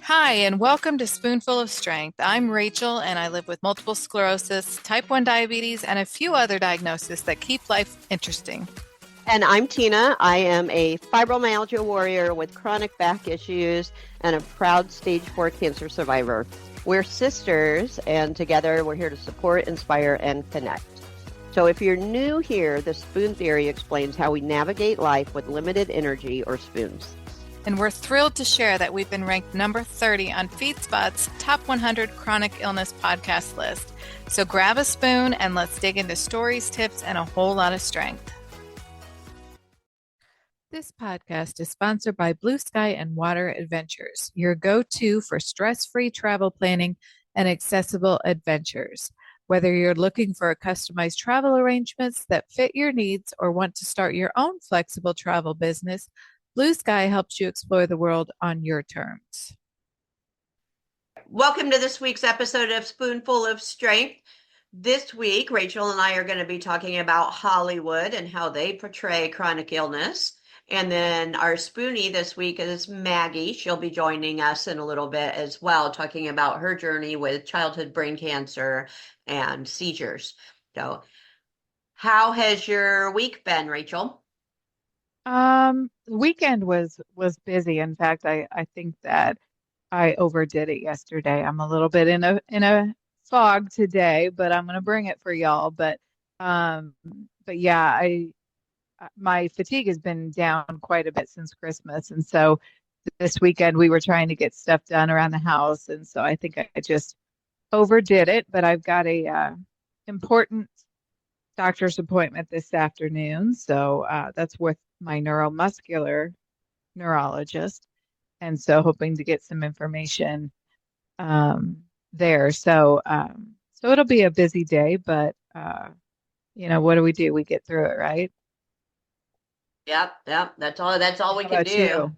Hi, and welcome to Spoonful of Strength. I'm Rachel, and I live with multiple sclerosis, type 1 diabetes, and a few other diagnoses that keep life interesting. And I'm Tina. I am a fibromyalgia warrior with chronic back issues and a proud stage 4 cancer survivor. We're sisters, and together we're here to support, inspire, and connect. So if you're new here, the spoon theory explains how we navigate life with limited energy or spoons. And we're thrilled to share that we've been ranked number 30 on FeedSpot's Top 100 Chronic Illness podcast list. So grab a spoon and let's dig into stories, tips, and a whole lot of strength. This podcast is sponsored by Blue Sky and Water Adventures, your go-to for stress-free travel planning and accessible adventures. Whether you're looking for customized travel arrangements that fit your needs or want to start your own flexible travel business, Blue Sky helps you explore the world on your terms. Welcome to this week's episode of Spoonful of Strength. This week, Rachel and I are going to be talking about Hollywood and how they portray chronic illness. And then our spoonie this week is Maggie. She'll be joining us in a little bit as well, talking about her journey with childhood brain cancer and seizures. So how has your week been, Rachel? The weekend was busy. In fact, I think that I overdid it yesterday. I'm a little bit in a fog today, but I'm gonna bring it for y'all. But yeah, my fatigue has been down quite a bit since Christmas, and so this weekend we were trying to get stuff done around the house, and so I think I just overdid it. But I've got a important doctor's appointment this afternoon, so that's with my neuromuscular neurologist, and so hoping to get some information there. So it'll be a busy day, but what do? We get through it, right? Yep. That's all we can do. You?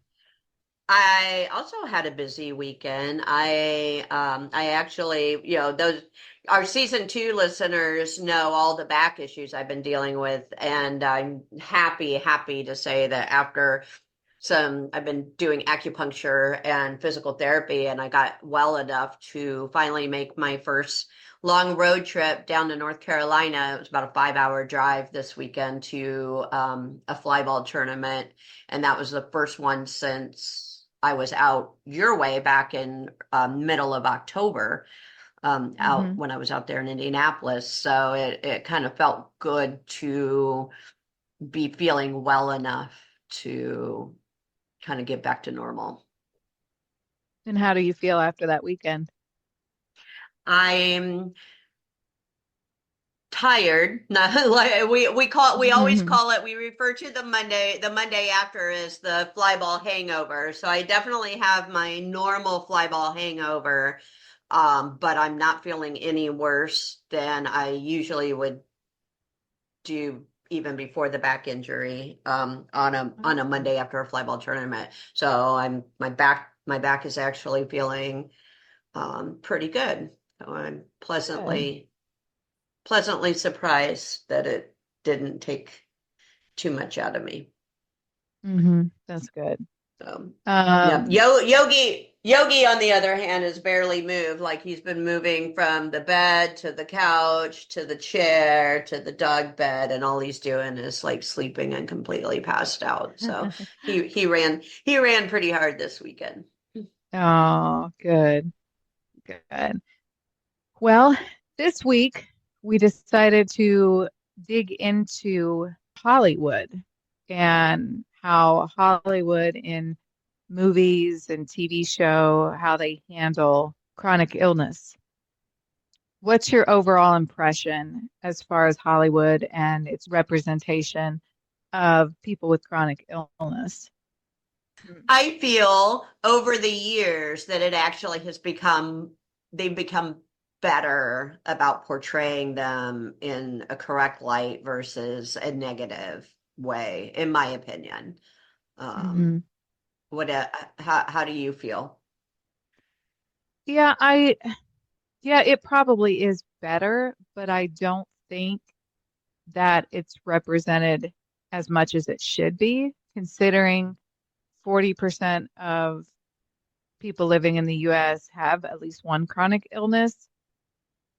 I also had a busy weekend. I actually, those our season 2 listeners know all the back issues I've been dealing with, and I'm happy to say that after I've been doing acupuncture and physical therapy, and I got well enough to finally make my first long road trip down to North Carolina. It was about a 5-hour drive this weekend to a flyball tournament, and that was the first one since I was out your way back in middle of October, out when I was out there in Indianapolis. So it kind of felt good to be feeling well enough to kind of get back to normal. And how do you feel after that weekend? I'm tired. Like we always call it, we refer to the Monday after as the flyball hangover. So I definitely have my normal flyball hangover, but I'm not feeling any worse than I usually would do even before the back injury on a Monday after a flyball tournament. So my back is actually feeling pretty good. So I'm pleasantly surprised that it didn't take too much out of me. That's good. So, yeah. Yogi, on the other hand, has barely moved. Like he's been moving from the bed to the couch to the chair to the dog bed, and all he's doing is like sleeping and completely passed out. So he ran pretty hard this weekend. Oh, good. Well, this week we decided to dig into Hollywood and how Hollywood in movies and TV show, how they handle chronic illness. What's your overall impression as far as Hollywood and its representation of people with chronic illness? I feel over the years that it actually they've become better about portraying them in a correct light versus a negative way, in my opinion. How do you feel? Yeah, it probably is better, but I don't think that it's represented as much as it should be, considering 40% of people living in the US have at least one chronic illness?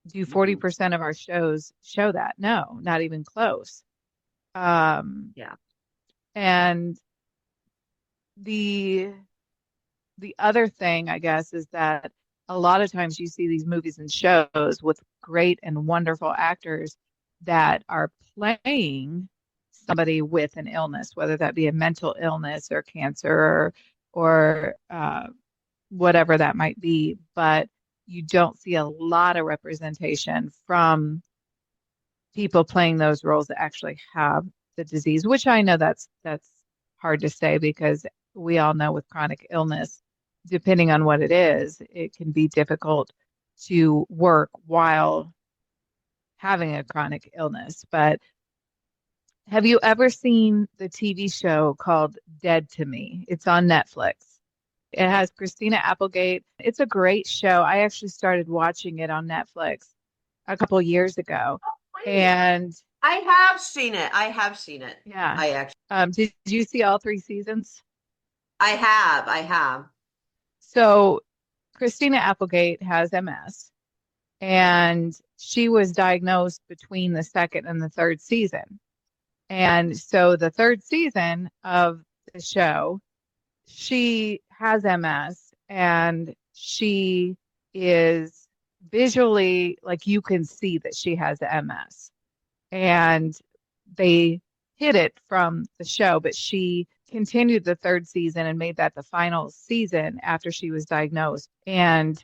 Do 40% of our shows show that? No, not even close. Yeah. And the other thing, I guess, is that a lot of times you see these movies and shows with great and wonderful actors that are playing somebody with an illness, whether that be a mental illness or cancer or whatever that might be. But you don't see a lot of representation from people playing those roles that actually have the disease, which I know that's hard to say because we all know with chronic illness, depending on what it is, it can be difficult to work while having a chronic illness. But have you ever seen the TV show called Dead to Me? It's on Netflix. It has Christina Applegate. It's a great show. I actually started watching it on Netflix a couple years ago. And I have seen it. I have seen it. yeah. I actually did you see all 3 seasons? I have. So Christina Applegate has MS, and she was diagnosed between the second and the third season. And so the third season of the show, she has MS, and she is visually, like, you can see that she has MS. And they hid it from the show, but she continued the third season and made that the final season after she was diagnosed. And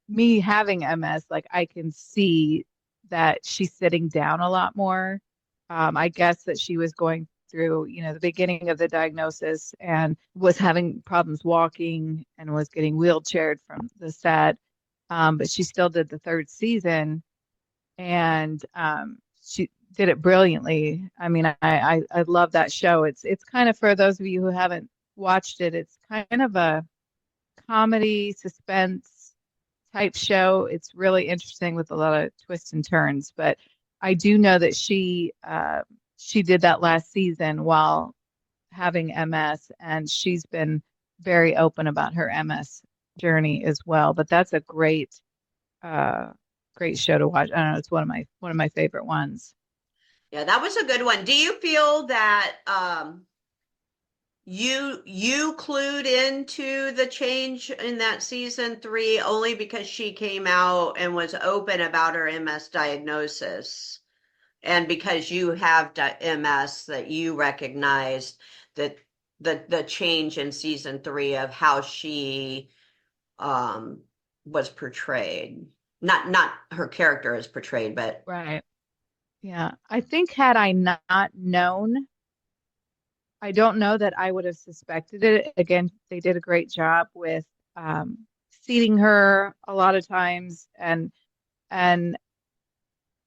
me having MS, like, I can see that she's sitting down a lot more. I guess that she was going through, the beginning of the diagnosis and was having problems walking and was getting wheelchaired from the set. But she still did the third season, and she did it brilliantly. I mean, I love that show. It's kind of, for those of you who haven't watched it, it's kind of a comedy suspense type show. It's really interesting with a lot of twists and turns. But I do know that she did that last season while having MS, and she's been very open about her MS journey as well. But that's a great show to watch. I don't know, it's one of my favorite ones. Yeah, that was a good one. Do you feel that you clued into the change in that season 3 only because she came out and was open about her MS diagnosis, and because you have MS, that you recognized that the change in season 3 of how she was portrayed, not her character is portrayed, but right. Yeah, I think had I not known, I don't know that I would have suspected it. Again, they did a great job with seating her a lot of times, and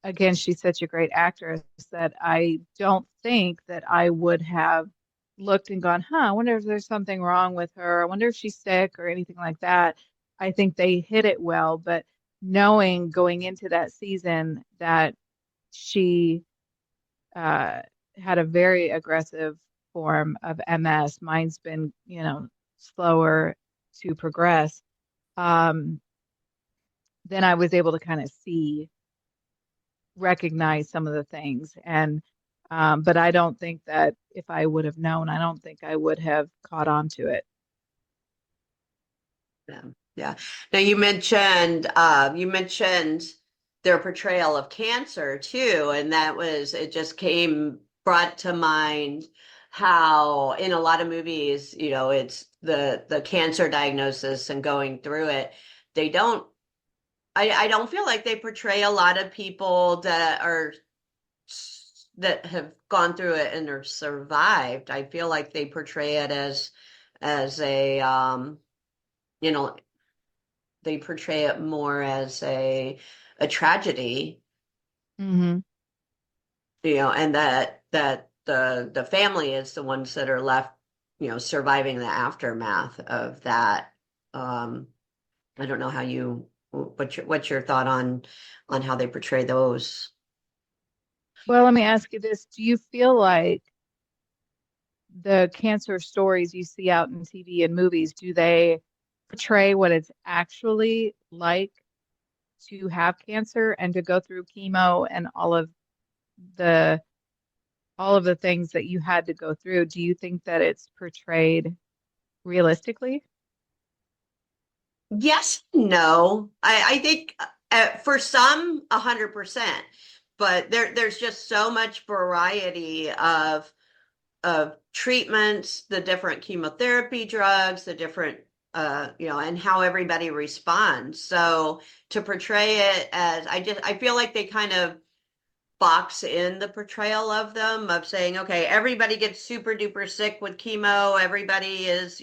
again, she's such a great actress that I don't think that I would have looked and gone, I wonder if there's something wrong with her. I wonder if she's sick or anything like that. I think they hit it well, but knowing going into that season that she had a very aggressive form of MS. Mine's been, slower to progress. Then I was able to kind of recognize some of the things. And, but I don't think that if I would have known, I don't think I would have caught on to it. Yeah. Now you mentioned their portrayal of cancer too, and it just brought to mind how in a lot of movies, it's the cancer diagnosis and going through it. I don't feel like they portray a lot of people that have gone through it and are survived. I feel like they portray it as a they portray it more as a tragedy. Mm-hmm. And that the family is the ones that are left, surviving the aftermath of that. I don't know what's your thought on how they portray those? Well, let me ask you this. Do you feel like the cancer stories you see out in TV and movies, do they portray what it's actually like to have cancer and to go through chemo and the all of the things that you had to go through? Do you think that it's portrayed realistically? Yes, no. I think for some, 100%, but there's just so much variety of treatments, the different chemotherapy drugs, the different and how everybody responds. So to portray it as I feel like they kind of box in the portrayal of them, of saying, okay, everybody gets super duper sick with chemo. Everybody is,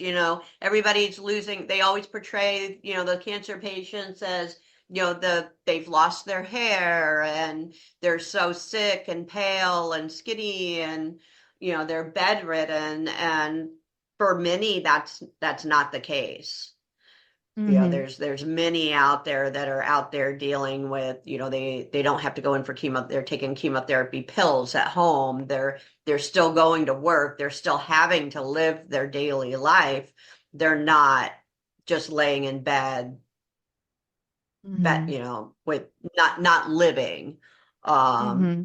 everybody's losing. They always portray, the cancer patients as, they've lost their hair and they're so sick and pale and skinny and, they're bedridden. And for many, that's not the case. Mm-hmm. There's many out there that are out there dealing with, they don't have to go in for chemo. They're taking chemotherapy pills at home. They're still going to work. They're still having to live their daily life. They're not just laying in bed, Mm-hmm. with not living. Um, Mm-hmm.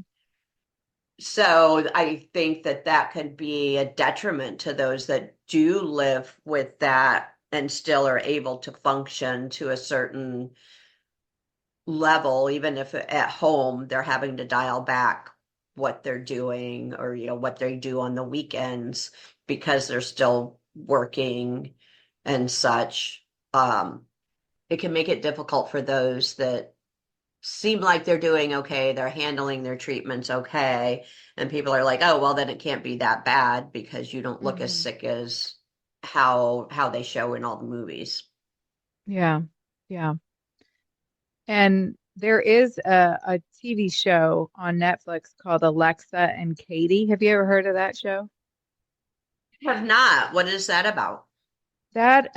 so I think that could be a detriment to those that do live with that and still are able to function to a certain level, even if at home they're having to dial back what they're doing, or what they do on the weekends because they're still working and such. It can make it difficult for those that seem like they're doing okay, they're handling their treatments okay, and people are like, oh, well, then it can't be that bad because you don't look as Mm-hmm. sick as how they show in all the movies. Yeah. Yeah. And there is a TV show on Netflix called Alexa and Katie. Have you ever heard of that show? Have not. What is that about? That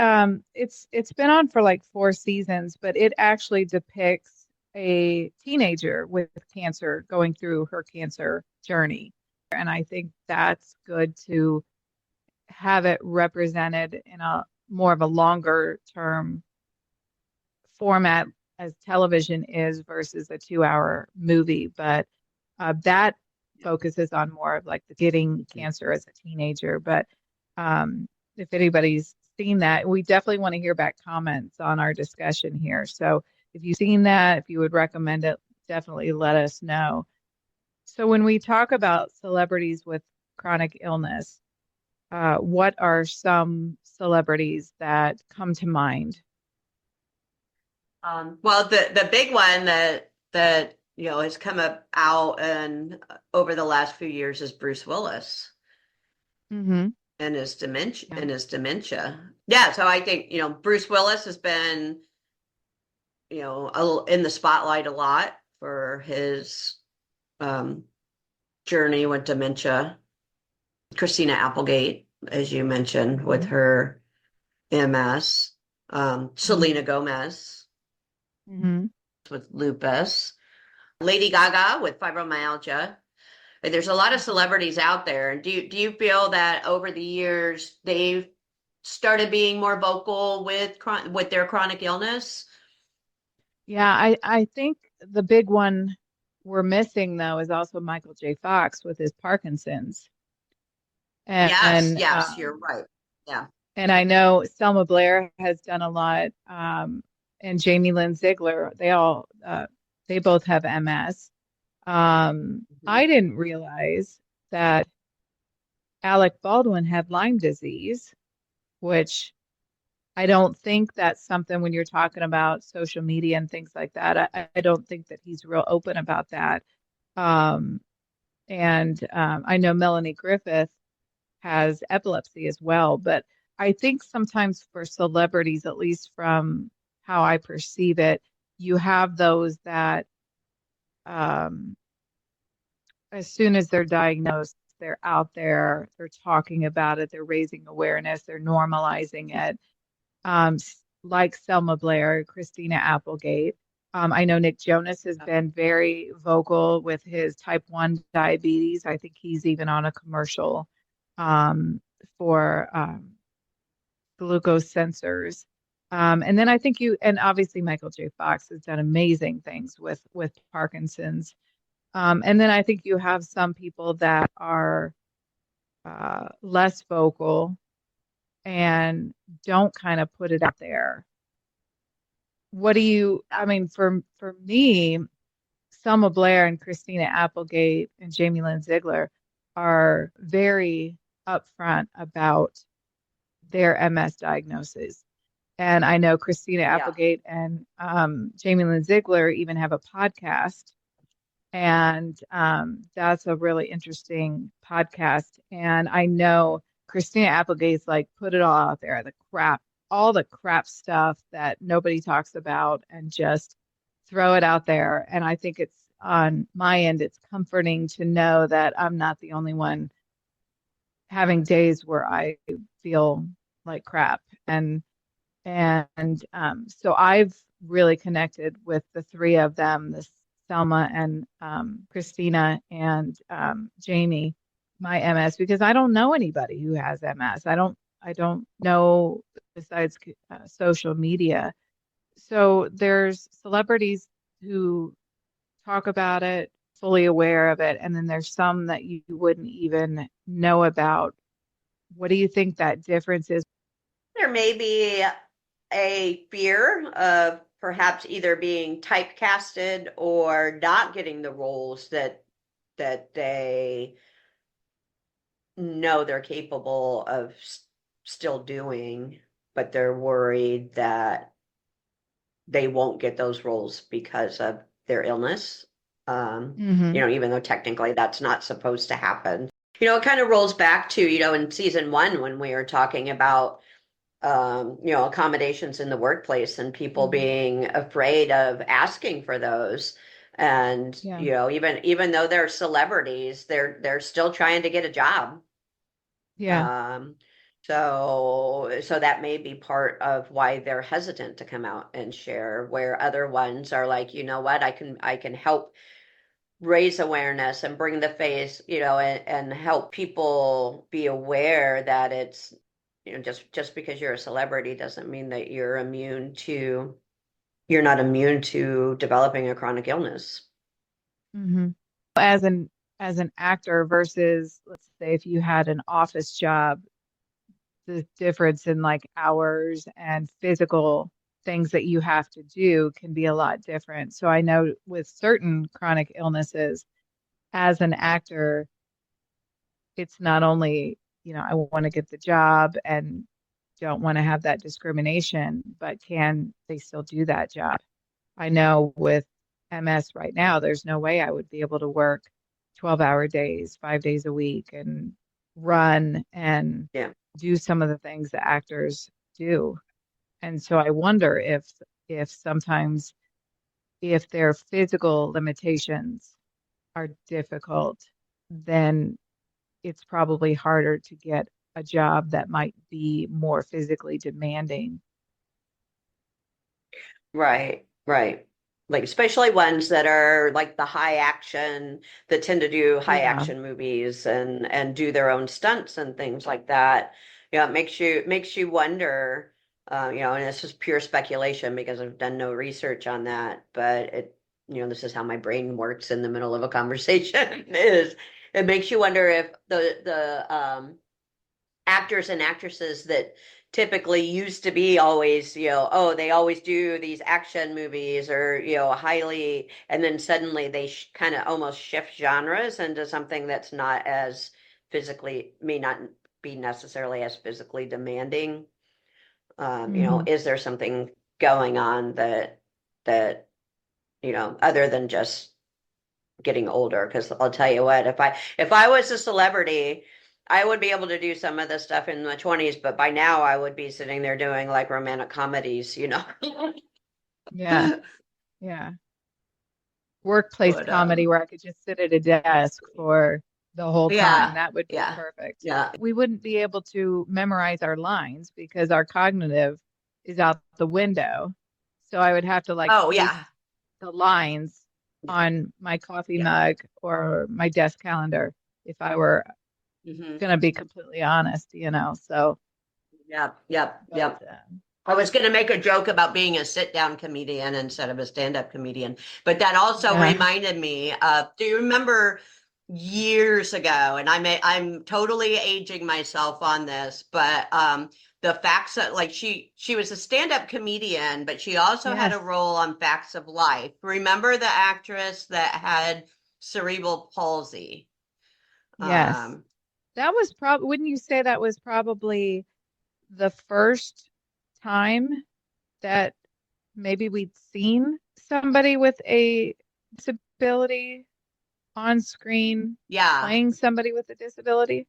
it's been on for like 4 seasons, but it actually depicts a teenager with cancer going through her cancer journey. And I think that's good to have it represented in a more of a longer term format as television is versus a 2 hour movie. But that focuses on more of like the getting cancer as a teenager. But if anybody's seen that, we definitely want to hear back comments on our discussion here. So if you've seen that, if you would recommend it, definitely let us know. So when we talk about celebrities with chronic illness, what are some celebrities that come to mind? Well, the big one that has come out and over the last few years is Bruce Willis Mm-hmm. and his dementia Yeah. and his dementia. Yeah, so I think Bruce Willis has been in the spotlight a lot for his um, journey with dementia. Christina Applegate, as you mentioned, with Mm-hmm. her MS. Mm-hmm. Selena Gomez Mm-hmm. with lupus. Lady Gaga with fibromyalgia. There's a lot of celebrities out there. And do you feel that over the years they've started being more vocal with their chronic illness? Yeah, I think the big one we're missing though is also Michael J. Fox with his Parkinson's. Yes, And yes, you're right. Yeah. and I know Selma Blair has done a lot, and Jamie Lynn Sigler. They both have MS. Mhm. I didn't realize that Alec Baldwin had Lyme disease, which I don't think that's something when you're talking about social media and things like that. I don't think that he's real open about that. Um, and I know Melanie Griffith has epilepsy as well, but I think sometimes for celebrities, at least from how I perceive it, you have those that um, as soon as they're diagnosed, they're out there, they're talking about it, they're raising awareness, they're normalizing it. Like Selma Blair, Christina Applegate. I know Nick Jonas has been very vocal with his type 1 diabetes. I think he's even on a commercial for glucose sensors. And then I think and obviously Michael J. Fox has done amazing things with Parkinson's. And then I think you have some people that are less vocal and don't kind of put it out there. I mean, for me, Selma Blair and Christina Applegate and Jamie Lynn Sigler are very upfront about their MS diagnosis. And I know Christina Applegate and Jamie Lynn Sigler even have a podcast. And that's a really interesting podcast. And I know Christina Applegate's like, put it all out there, all the crap stuff that nobody talks about, and just throw it out there. And I think it's on my end, it's comforting to know that I'm not the only one having days where I feel like crap. And so I've really connected with the three of them, this Selma and Christina and Jamie, my MS, because I don't know anybody who has MS. I don't know besides social media. So there's celebrities who talk about it, fully aware of it, and then there's some that you wouldn't even know about. What do you think that difference is? There may be a fear of perhaps either being typecasted or not getting the roles that they know they're capable of still doing, but they're worried that they won't get those roles because of their illness. Even though technically that's not supposed to happen. It kind of rolls back to, in season 1 when we were talking about accommodations in the workplace and people being afraid of asking for those. And, even though they're celebrities, they're still trying to get a job. Yeah. So that may be part of why they're hesitant to come out and share, where other ones are like, you know what, I can help raise awareness and bring the face, and help people be aware that it's, just because you're a celebrity doesn't mean that you're not immune to developing a chronic illness. Mm-hmm. As an actor versus, let's say, if you had an office job, the difference in like hours and physical things that you have to do can be a lot different. So I know with certain chronic illnesses, as an actor, it's not only, I want to get the job and don't want to have that discrimination, but can they still do that job? I know with MS right now, there's no way I would be able to work 12-hour days, 5 days a week, and run and do some of the things that actors do. And so I wonder if sometimes if their physical limitations are difficult, then it's probably harder to get a job that might be more physically demanding. Right. Like especially ones that are like the high action, that tend to do high action movies and do their own stunts and things like that. It makes you wonder, and this is pure speculation because I've done no research on that, but this is how my brain works in the middle of a conversation is it makes you wonder if the actors and actresses that typically used to be always, they always do these action movies or, highly, and then suddenly they kind of almost shift genres into something that's not as may not be necessarily as physically demanding. Is there something going on that, other than just getting older? Because I'll tell you what, if I was a celebrity, I would be able to do some of this stuff in my 20s, but by now I would be sitting there doing like romantic comedies, Yeah. Workplace comedy where I could just sit at a desk for the whole time. That would be perfect. Yeah. We wouldn't be able to memorize our lines because our cognitive is out the window. So I would have to the lines on my coffee mug or my desk calendar if I were Hmm. Gonna be completely honest, so. Yep, yep, But yep. I was going to make a joke about being a sit-down comedian instead of a stand-up comedian, but that also yeah, reminded me of, do you remember years ago, and I'm totally aging myself on this, but the facts that like she was a stand-up comedian, but she also had a yes, role on Facts of Life. Remember the actress that had cerebral palsy? yes. Um, That was probably, wouldn't you say that was probably the first time that maybe we'd seen somebody with a disability on screen yeah. playing somebody with a disability?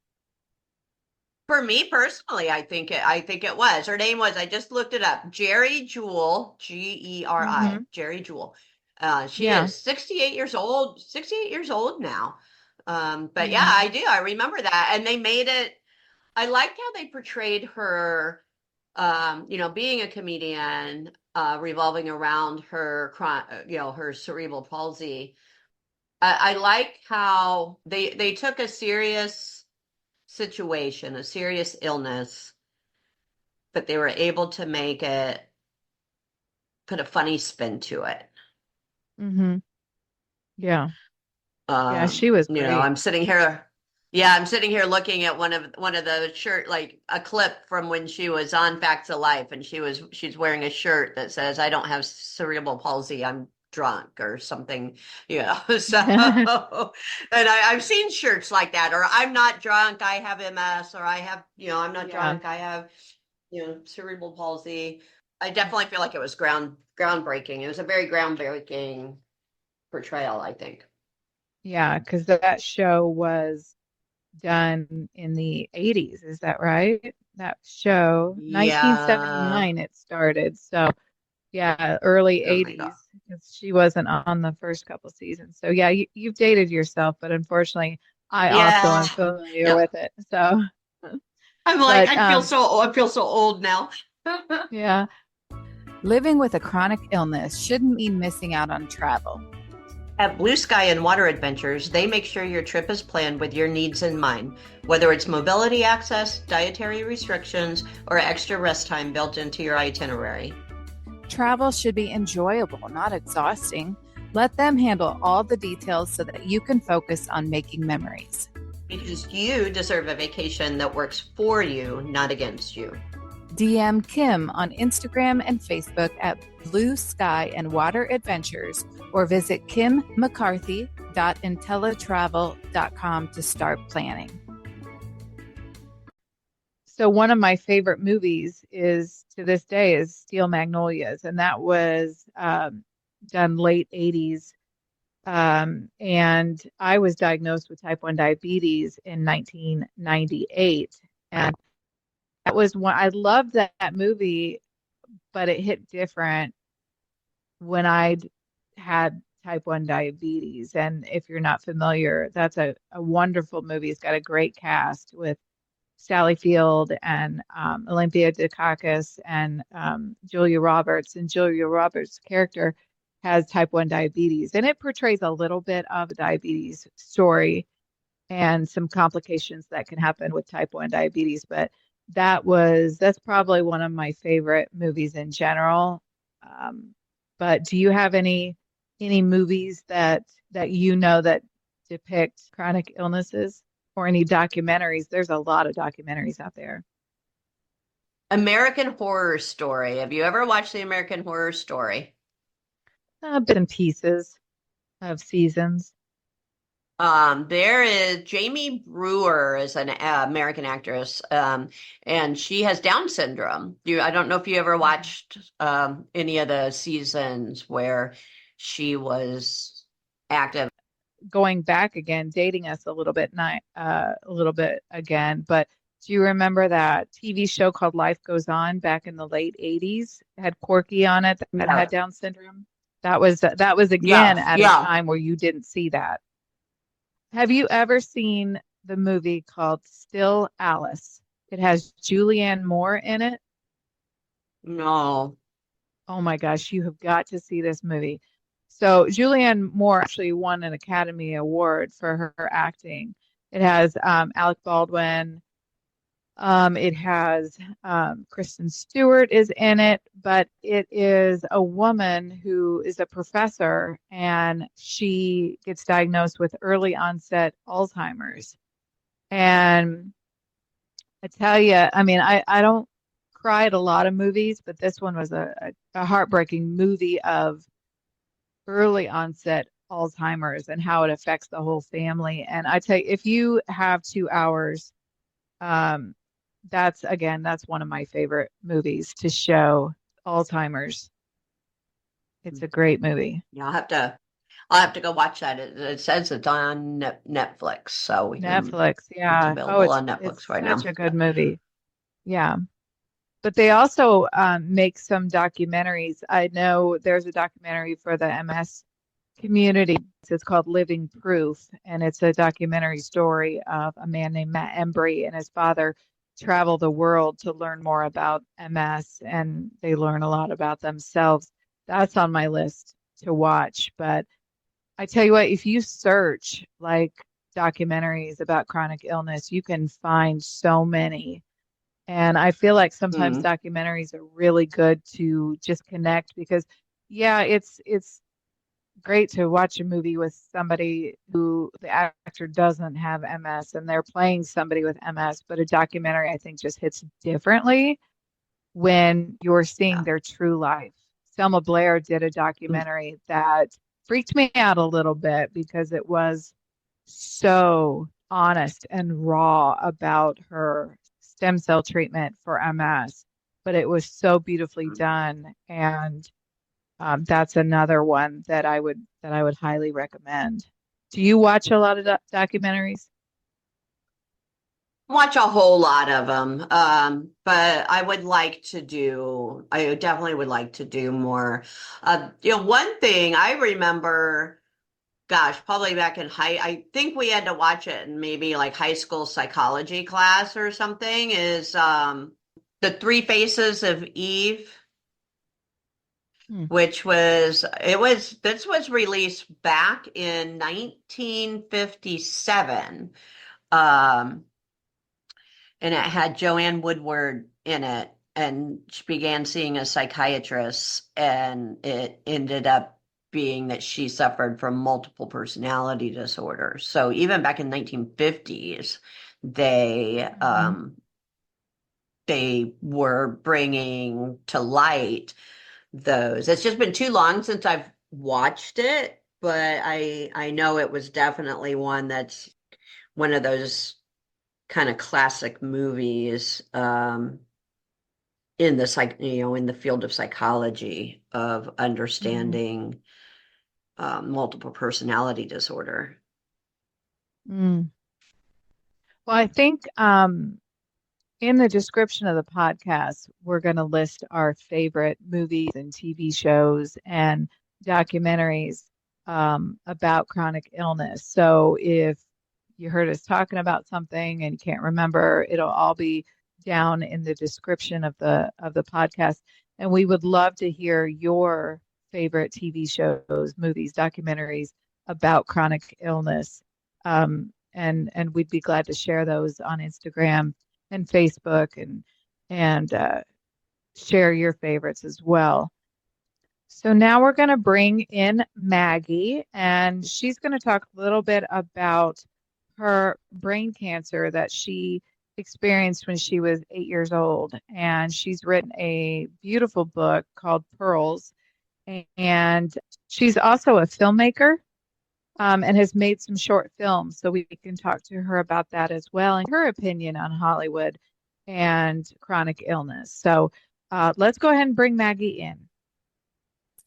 For me personally, I think it was. Her name was, I just looked it up. Jerry Jewell, Geri, Hmm. Jerry Jewell. She Yeah. is 68 years old now. But yeah, Hmm. I do. I remember that. And they made it, I liked how they portrayed her, being a comedian, revolving around her cerebral palsy. I like how they took a serious situation, a serious illness, but they were able to make it put a funny spin to it. Hmm. Yeah. Yeah, she was great. I'm sitting here, yeah, I'm sitting here looking at one of the shirt, like a clip from when she was on Facts of Life, and she's wearing a shirt that says, "I don't have cerebral palsy, I'm drunk," or something, So, and I've seen shirts like that, or "I'm not drunk, I have MS," or I'm not Yeah. drunk, I have, cerebral palsy. I definitely feel like it was groundbreaking. It was a very groundbreaking portrayal, I think. Yeah, because that show was done in the 80s. Is that right? That show, Yeah. 1979 it started. So, yeah, early Oh my God. 80s because she wasn't on the first couple seasons. So, yeah, you've dated yourself, but unfortunately, I also am Yeah. familiar Yep. with it. So, I'm like, but I feel so old now. yeah, Living with a chronic illness shouldn't mean missing out on travel. At Blue Sky and Water Adventures, they make sure your trip is planned with your needs in mind, whether it's mobility access, dietary restrictions, or extra rest time built into your itinerary. Travel should be enjoyable, not exhausting. Let them handle all the details so that you can focus on making memories. Because you deserve a vacation that works for you, not against you. DM Kim on Instagram and Facebook at Blue Sky and Water Adventures or visit kimmccarthy.intellitravel.com to start planning. so one of my favorite movies is to this day is Steel Magnolias, and that was done late 80s. And I was diagnosed with type 1 diabetes in 1998. And that was one, I loved that movie, but it hit different when I had type 1 diabetes. And if you're not familiar, that's a wonderful movie. It's got a great cast with Sally Field and Olympia Dukakis and Julia Roberts. And Julia Roberts' character has type 1 diabetes, and it portrays a little bit of a diabetes story and some complications that can happen with type 1 diabetes. But that's probably one of my favorite movies in general. Um, but do you have any movies that that depict chronic illnesses or any documentaries? There's a lot of documentaries out there. American Horror Story. Have you ever watched the American Horror Story? Bits and pieces of seasons. There is Jamie Brewer is an American actress, and she has Down syndrome. I don't know if you ever watched any of the seasons where she was active. Going back again, dating us a little bit again, but do you remember that TV show called Life Goes On back in the late 80s? It had Corky on it that Yeah, had Down syndrome. That was again yeah, at a yeah. time where you didn't see that. Have you ever seen the movie called Still Alice? It has Julianne Moore in it. No. Oh my gosh, you have got to see this movie. So Julianne Moore actually won an Academy Award for her acting. It has Alec Baldwin. It has Kristen Stewart is in it, but it is a woman who is a professor and she gets diagnosed with early onset Alzheimer's. And I tell you, I mean, I don't cry at a lot of movies, but this one was a heartbreaking movie of early onset Alzheimer's and how it affects the whole family. And I tell you, if you have 2 hours, um, that's one of my favorite movies to show Alzheimer's. It's a great movie. Yeah, I'll have to go watch that. It says it's on Netflix, so Netflix, it's yeah. Oh, available on Netflix it's right now. such a good movie. Yeah. But they also make some documentaries. I know there's a documentary for the MS community. It's called Living Proof, and it's a documentary story of a man named Matt Embry and his father travel the world to learn more about MS, and they learn a lot about themselves. That's on my list to watch. But I tell you what, if you search like documentaries about chronic illness, you can find so many. And I feel like sometimes Mm. documentaries are really good to just connect because, yeah, it's great to watch a movie with somebody who the actor doesn't have MS and they're playing somebody with MS, but a documentary I think just hits differently when you're seeing Yeah. their true life. Selma Blair did a Mm. documentary that freaked me out a little bit because it was so honest and raw about her stem cell treatment for MS, but it was so beautifully done. And that's another one that I would highly recommend. Do you watch a lot of documentaries? Watch a whole lot of them, but I definitely would like to do more. One thing I remember, gosh, probably back in I think we had to watch it in maybe like high school psychology class or something, is The Three Faces of Eve, Hmm. this was released back in 1957. Um, and it had Joanne Woodward in it, and she began seeing a psychiatrist, and it ended up being that she suffered from multiple personality disorder. So even back in 1950s, they Mhm. they were bringing to light those. It's just been too long since I've watched it, but I know it was definitely one that's one of those kind of classic movies, in in the field of psychology of Mm. understanding multiple personality disorder. Mm. Well, I think in the description of the podcast, we're going to list our favorite movies and TV shows and documentaries about chronic illness. So if you heard us talking about something and you can't remember, it'll all be down in the description of the podcast. And we would love to hear your favorite TV shows, movies, documentaries about chronic illness. And we'd be glad to share those on Instagram and Facebook and share your favorites as well. So now we're going to bring in Maggie, and she's going to talk a little bit about her brain cancer that she experienced when she was 8 years old. And she's written a beautiful book called Pearls. And she's also a filmmaker and has made some short films. So we can talk to her about that as well and her opinion on Hollywood and chronic illness. So let's go ahead and bring Maggie in.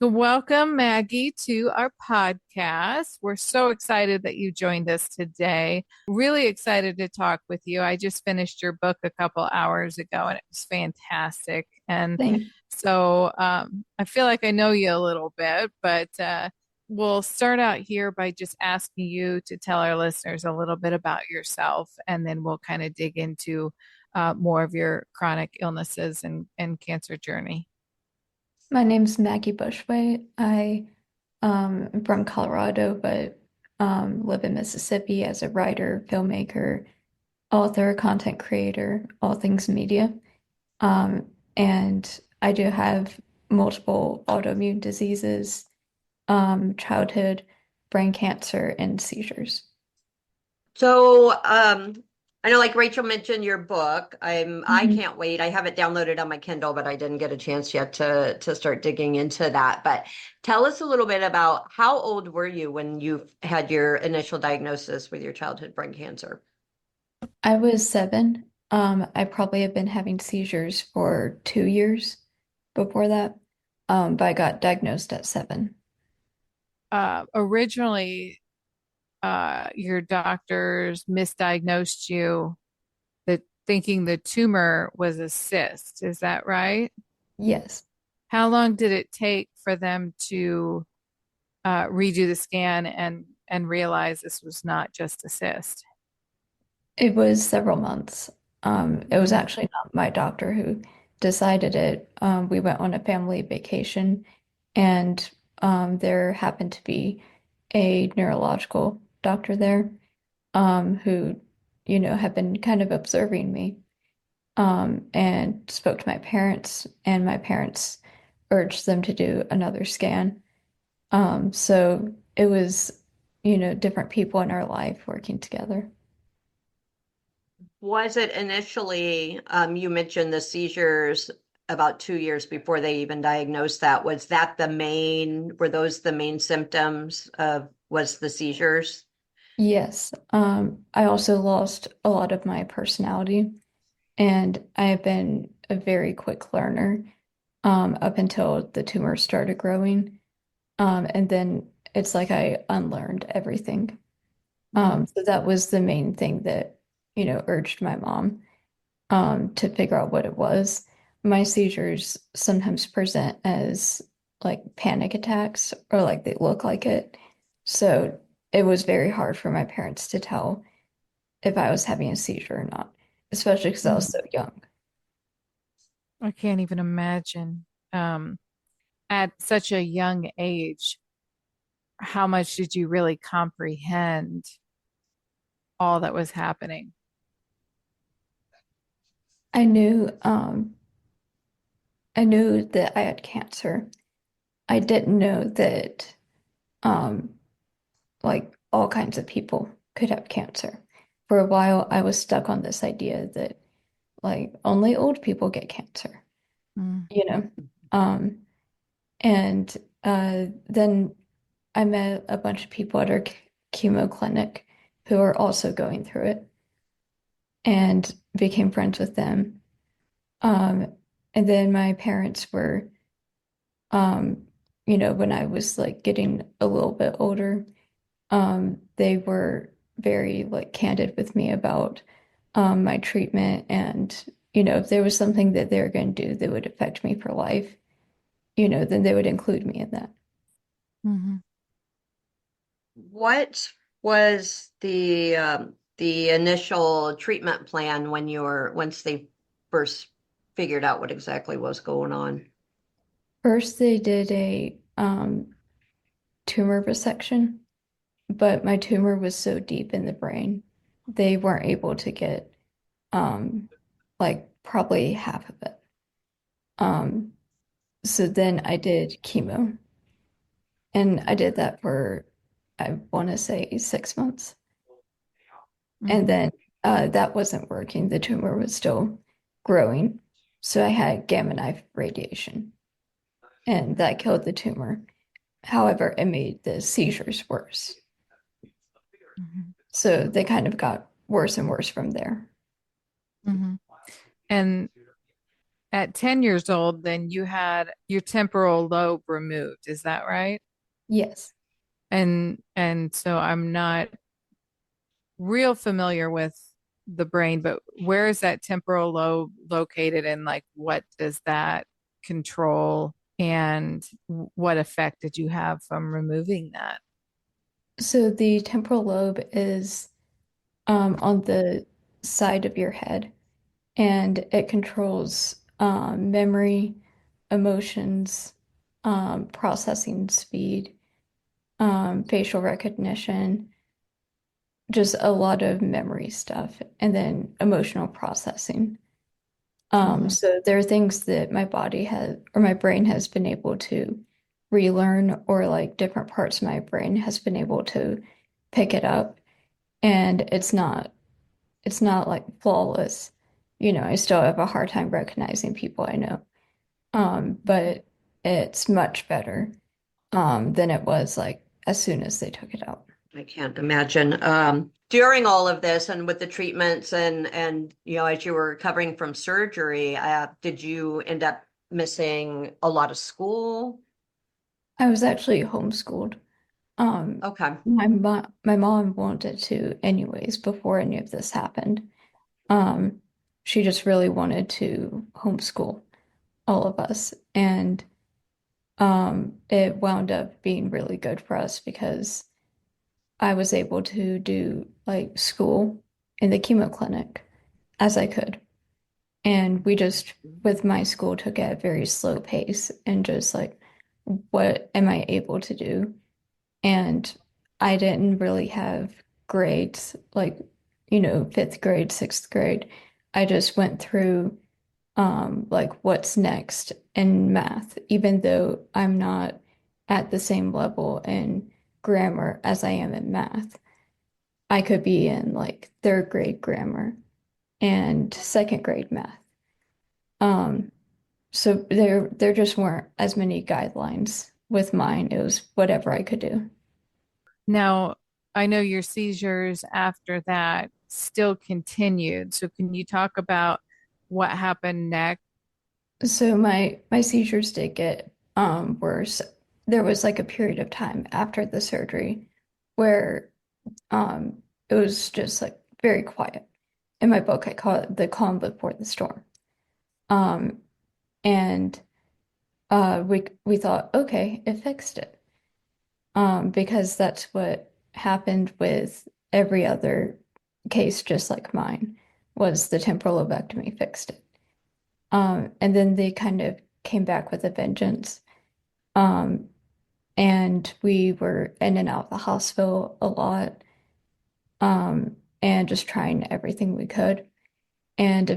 So welcome, Maggie, to our podcast. We're so excited that you joined us today. Really excited to talk with you. I just finished your book a couple hours ago and it was fantastic. And Thank so I feel like I know you a little bit, but we'll start out here by just asking you to tell our listeners a little bit about yourself, and then we'll kind of dig into more of your chronic illnesses and cancer journey. My name's Maggie Bushway. I am from Colorado, but live in Mississippi as a writer, filmmaker, author, content creator, all things media. And I do have multiple autoimmune diseases, childhood brain cancer, and seizures. So, I know, like Rachel mentioned, your book. I Mhm. can't wait. I have it downloaded on my Kindle, but I didn't get a chance yet to start digging into that. But tell us a little bit about how old were you when you had your initial diagnosis with your childhood brain cancer? I was 7. I probably have been having seizures for 2 years before that. But I got diagnosed at 7. Originally, your doctors misdiagnosed you, that thinking the tumor was a cyst. Is that right? Yes, How long did it take for them to redo the scan and realize this was not just a cyst? it was several months. It was Mm, actually not my doctor who decided it. We went on a family vacation, and there happened to be a neurological doctor there, who, had been kind of observing me, and spoke to my parents, and my parents urged them to do another scan. So it was, different people in our life working together. Was it initially, you mentioned the seizures about 2 years before they even diagnosed that. Was that were those the main symptoms of, was the seizures? Yes. I also lost a lot of my personality, and I have been a very quick learner, up until the tumor started growing. And then it's like I unlearned everything. mm, So that was the main thing that, urged my mom, to figure out what it was. My seizures sometimes present as like panic attacks, or like they look like it. So it was very hard for my parents to tell if I was having a seizure or not, especially because I was mm. so young. I can't even imagine. At such a young age, how much did you really comprehend all that was happening? I knew I knew that I had cancer. I didn't know that um like all kinds of people could have cancer. For a while, I was stuck on this idea that like only old people get cancer, Mm, you know. Um, and then I met a bunch of people at our chemo clinic who are also going through it, and became friends with them. Um, and then my parents were, um, when I was like getting a little bit older, they were very like candid with me about my treatment, and if there was something that they were going to do that would affect me for life, then they would include me in that. mhm. What was the initial treatment plan when once they first figured out what exactly was going on? First, they did a tumor resection, but my tumor was so deep in the brain, they weren't able to get um, like probably half of it. Um, so then I did chemo, and I did that for, I want to say, 6 months. And Mhm. then that wasn't working. The tumor was still growing. So I had gamma knife radiation, and that killed the tumor. However, it made the seizures worse. Mhm. So they kind of got worse and worse from there. Mhm. And at 10 years old, then you had your temporal lobe removed. Is that right? Yes. And so I'm not real familiar with the brain, but where is that temporal lobe located, and like what does that control, and what effect did you have from removing that? So the temporal lobe is on the side of your head, and it controls memory, emotions, processing speed. facial recognition, just a lot of memory stuff, and then emotional processing. Mhm. So there are things that my body has or my brain has been able to relearn, or like different parts of my brain has been able to pick it up. And it's not like flawless. I still have a hard time recognizing people I know. But it's much better than it was like as soon as they took it out. I can't imagine. During all of this and with the treatments and as you were recovering from surgery, did you end up missing a lot of school? I was actually homeschooled. Um, Okay. my mom wanted to anyways before any of this happened. Um, she just really wanted to homeschool all of us, and it wound up being really good for us because I was able to do like school in the chemo clinic as I could. And we just, with my school, took it at a very slow pace and just like, what am I able to do? And I didn't really have grades like, fifth grade, sixth grade. I just went through like what's next in math, even though I'm not at the same level in grammar as I am in math. I could be in like third grade grammar and second grade math. Um, so there just weren't as many guidelines with mine. It was whatever I could do. Now, I know your seizures after that still continued. So can you talk about what happened next? So my seizures did get worse. There was like a period of time after the surgery where it was just like very quiet. In my book, I call it the calm before the storm. Um, and we thought, okay, it fixed it. Because that's what happened with every other case, just like mine, was the temporal lobectomy fixed it. And then they kind of came back with a vengeance. Um, and we were in and out of the hospital a lot, and just trying everything we could. And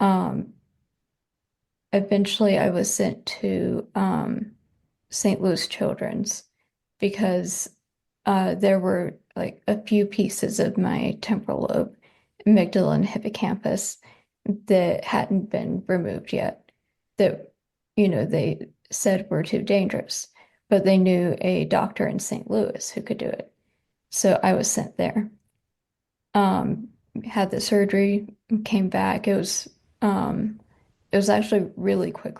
um, eventually I was sent to St. Louis Children's because there were like a few pieces of my temporal lobe, amygdala and hippocampus, that hadn't been removed yet, that, they said were too dangerous, but they knew a doctor in St. Louis who could do it. So I was sent there. Um, had the surgery, came back. It was actually really quick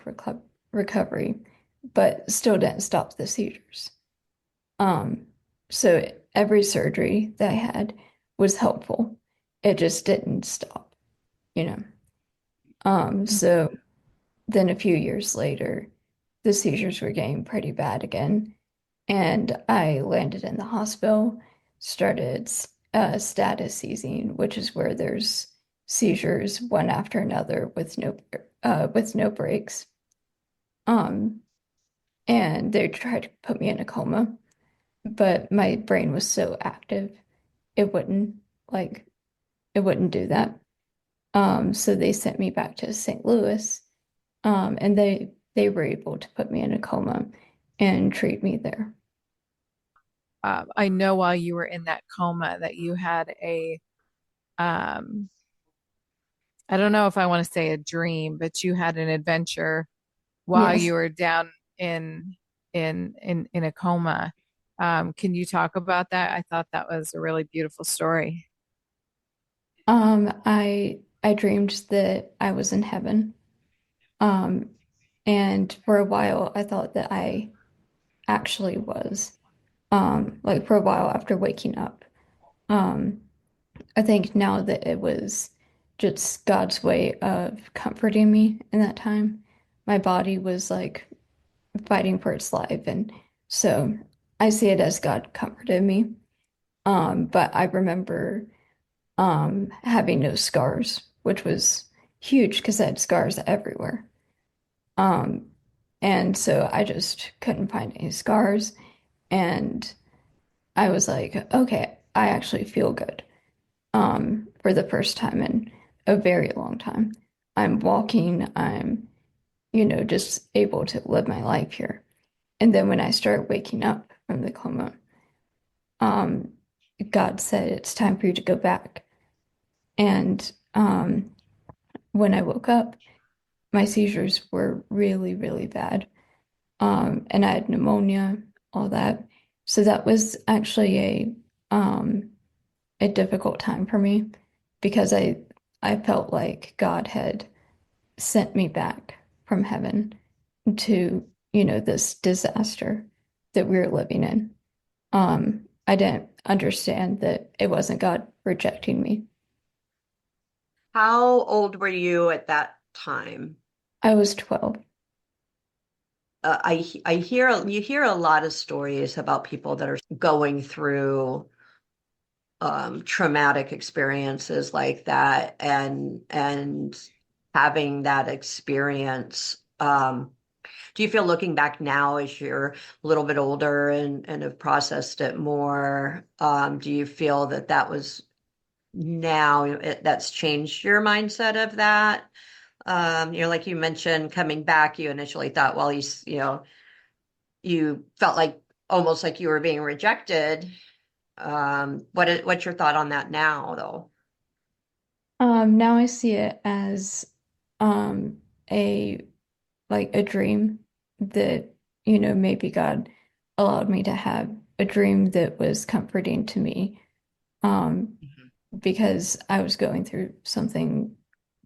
recovery, but still didn't stop the seizures. Um, so every surgery that I had was helpful. It just didn't stop, you know. So then a few years later, the seizures were getting pretty bad again, and I landed in the hospital, started status seizing, which is where there's seizures one after another with no breaks. Um, and they tried to put me in a coma, but my brain was so active, it wouldn't like it wouldn't do that. So they sent me back to St. Louis, and they were able to put me in a coma and treat me there. I know while you were in that coma that you had um, I don't know if I want to say a dream, but you had an adventure while Yes. you were down in in a coma. Can you talk about that? I thought that was a really beautiful story. I dreamed that I was in heaven. Um, and for a while I thought that I actually was. Like for a while after waking up. Um, I think now that it was just God's way of comforting me in that time. My body was like fighting for its life, and so I see it as God comforted me. But I remember having no scars, which was huge because I had scars everywhere. Um, and so I just couldn't find any scars. And I was like, okay, I actually feel good for the first time in a very long time. I'm walking, I'm, just able to live my life here. And then when I started waking up from the coma, um, God said, it's time for you to go back. And when I woke up, my seizures were really, really bad. And I had pneumonia, all that. So that was actually a difficult time for me because I felt like God had sent me back from heaven to, this disaster that we were living in. I didn't understand that it wasn't God rejecting me. How old were you at that time? I was 12. I hear you hear a lot of stories about people that are going through traumatic experiences like that and having that experience. Do you feel looking back now as you're a little bit older and have processed it more, do you feel that that was now that's changed your mindset of that? Like you mentioned, coming back, you initially thought, well, you felt like almost like you were being rejected. What's your thought on that now, though? Now I see it as um a like a dream that, maybe God allowed me to have a dream that was comforting to me. Um, Mhm. because I was going through something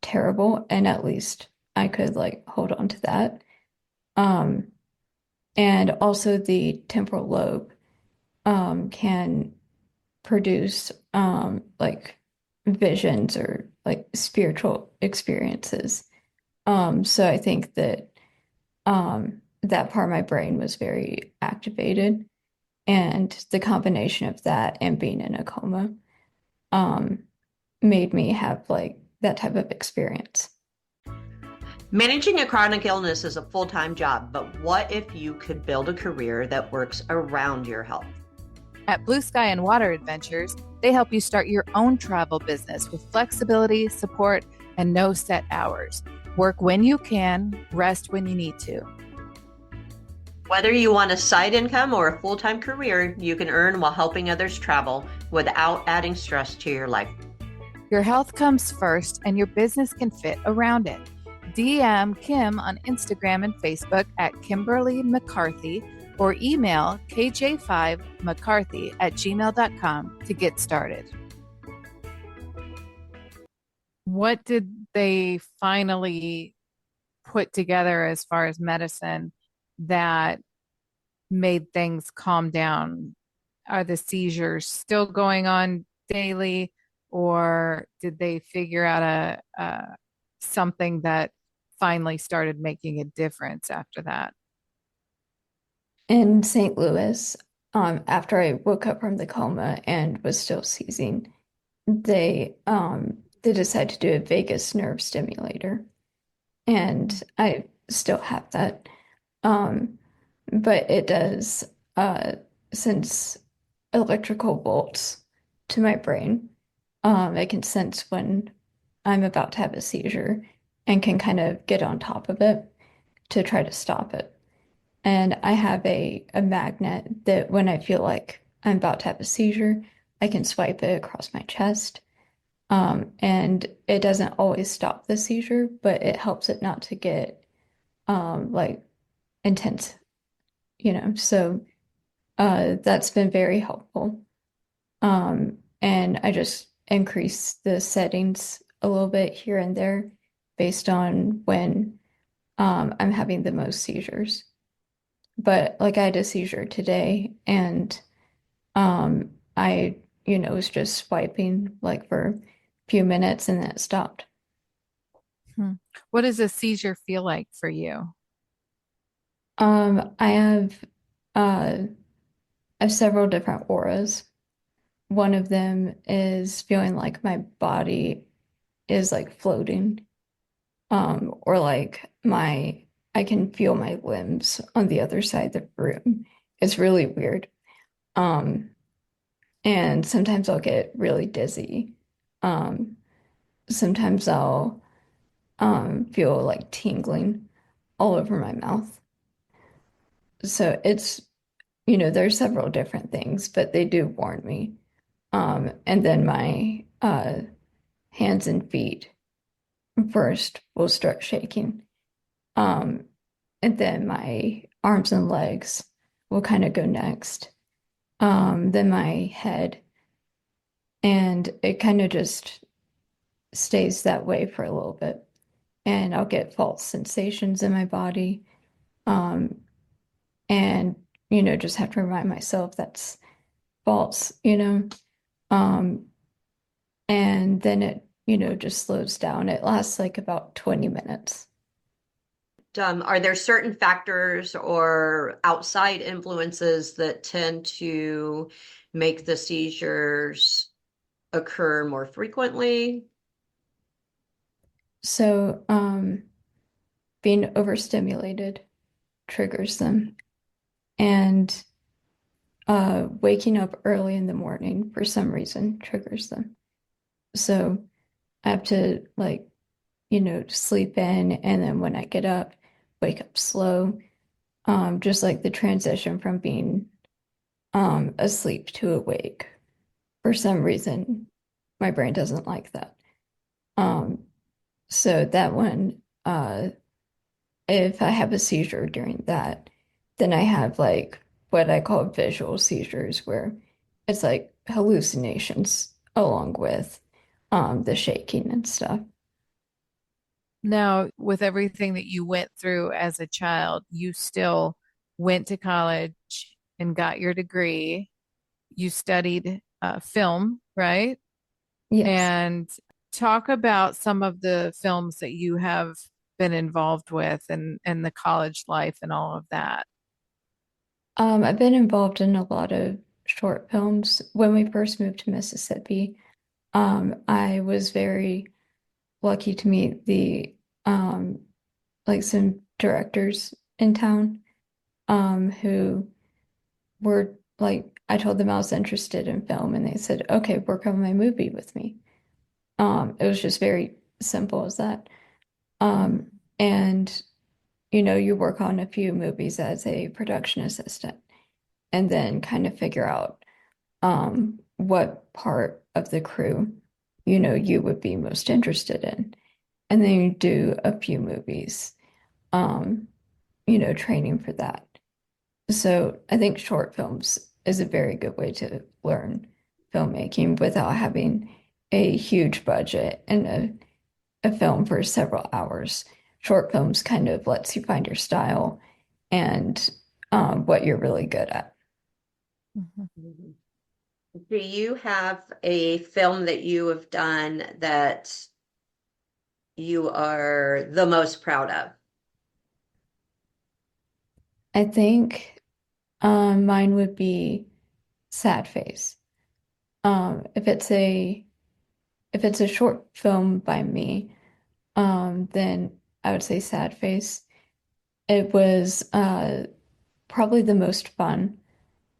terrible, and at least I could like hold on to that. Um, and also the temporal lobe can produce like visions or like spiritual experiences. So I think that that part of my brain was very activated, and the combination of that and being in a coma um, made me have like that type of experience. Managing a chronic illness is a full-time job, but what if you could build a career that works around your health? At Blue Sky and Water Adventures, they help you start your own travel business with flexibility, support, and no set hours. Work when you can, rest when you need to. Whether you want a side income or a full-time career, you can earn while helping others travel without adding stress to your life. Your health comes first, and your business can fit around it. DM Kim on Instagram and Facebook at Kimberly McCarthy or email kj5mccarthy@gmail.com to get started. What did they finally put together as far as medicine that made things calm down? Are the seizures still going on daily, or did they figure out something that finally started making a difference after that? In St. Louis, after I woke up from the coma and was still seizing, they decided to do a vagus nerve stimulator, and I still have that. Um, but it does sense electrical volts to my brain. I can sense when I'm about to have a seizure and can kind of get on top of it to try to stop it. And I have a magnet that when I feel like I'm about to have a seizure, I can swipe it across my chest. And it doesn't always stop the seizure, but it helps it not to get like intense, So that's been very helpful. And I just increase the settings a little bit here and there based on when I'm having the most seizures. But like I had a seizure today, and I, was just swiping like for a few minutes and then it stopped. Hmm. What does a seizure feel like for you? I have uh I have several different auras. One of them is feeling like my body is like floating. Or like I can feel my limbs on the other side of the room. It's really weird. Um, and sometimes I'll get really dizzy. Um, Sometimes I'll feel like tingling all over my mouth. So it's, there's several different things, but they do warn me. And then my hands and feet first will start shaking. Um, and then my arms and legs will kind of go next. Then my head, and it kind of just stays that way for a little bit. And I'll get false sensations in my body. Um, and, just have to remind myself that's false. Um, and then it, just slows down. It lasts like about 20 minutes. Are there certain factors or outside influences that tend to make the seizures occur more frequently? So, being overstimulated triggers them. And waking up early in the morning for some reason triggers them. So I have to like, sleep in, and then when I get up, wake up slow. Just like the transition from being asleep to awake. For some reason, my brain doesn't like that. Um, so that one, if I have a seizure during that, then I have like what I call visual seizures, where it's like hallucinations along with the shaking and stuff. Now, with everything that you went through as a child, you still went to college and got your degree. You studied film, right? Yes. And talk about some of the films that you have been involved with and the college life and all of that. I've been involved in a lot of short films. When we first moved to Mississippi, I was very lucky to meet the um, like some directors in town who were like, I told them I was interested in film, and they said, okay, work on my movie with me. It was just very simple as that. Um, and you work on a few movies as a production assistant, and then kind of figure out what part of the crew, you would be most interested in. And then you do a few movies, um, training for that. So I think short films is a very good way to learn filmmaking without having a huge budget and a film for several hours. Short films kind of lets you find your style and what you're really good at. Mhm. Mhm. Do you have a film that you have done that you are the most proud of? I think mine would be Sad Face. If it's a short film by me, then I would say Sad Face. It was probably the most fun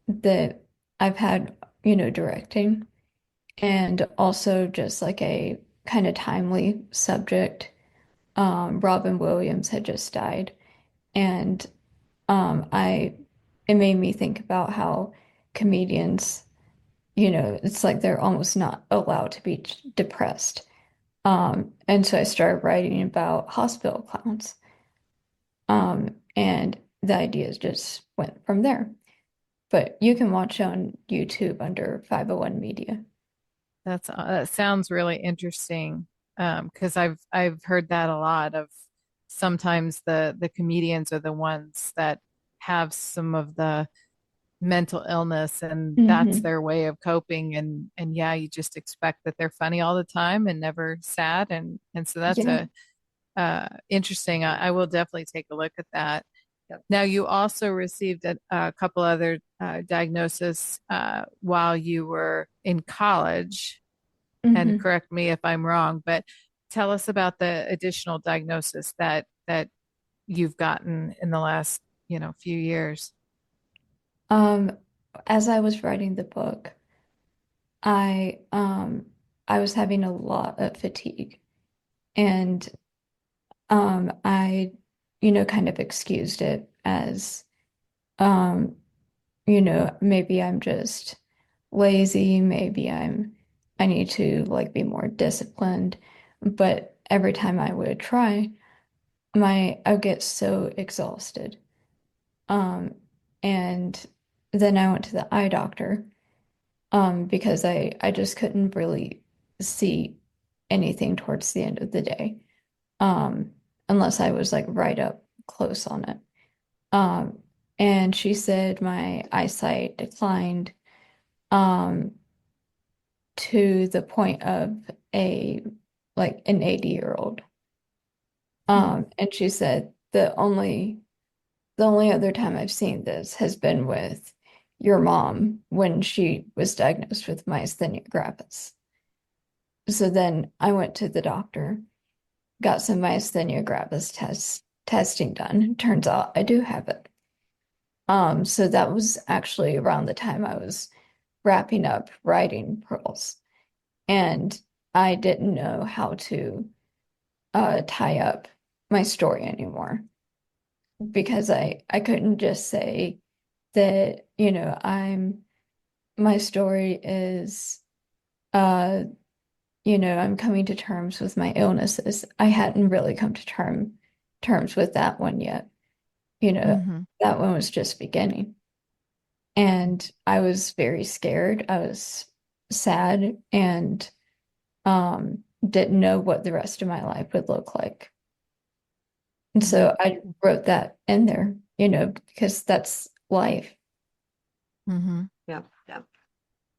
that I've had, directing, and also just like a kind of timely subject. Robin Williams had just died, and I it made me think about how comedians, it's like they're almost not allowed to be depressed. And so I started writing about hospital clowns. And the ideas just went from there. But you can watch on YouTube under 501 Media. That sounds really interesting. Because I've heard that a lot of sometimes the comedians are the ones that have some of the mental illness and that's Hmm. their way of coping and yeah, you just expect that they're funny all the time and never sad and so that's Yeah. a interesting. I will definitely take a look at that. Yep. Now, you also received a couple other diagnoses while you were in college, and Hmm. correct me if I'm wrong, but tell us about the additional diagnosis that you've gotten in the last, few years. Um, as I was writing the book, I I was having a lot of fatigue, and I, kind of excused it as um, maybe I'm just lazy, maybe I need to like be more disciplined. But every time I would try, I would get so exhausted. Um, and then I went to the eye doctor, because I just couldn't really see anything towards the end of the day, um, unless I was like right up close on it. Um, and she said my eyesight declined, um, to the point of a like an 80-year-old. And she said the only other time I've seen this has been with your mom when she was diagnosed with myasthenia gravis. So then I went to the doctor, got some myasthenia gravis testing done. Turns out I do have it. So that was actually around the time I was wrapping up writing Pearls, and I didn't know how to tie up my story anymore, because I couldn't just say that, my story is uh I'm coming to terms with my illnesses. I hadn't really come to terms with that one yet. Mm-hmm. That one was just beginning. And I was very scared. I was sad, and didn't know what the rest of my life would look like. And so I wrote that in there, because that's life. Mm-hmm. Yeah, yeah.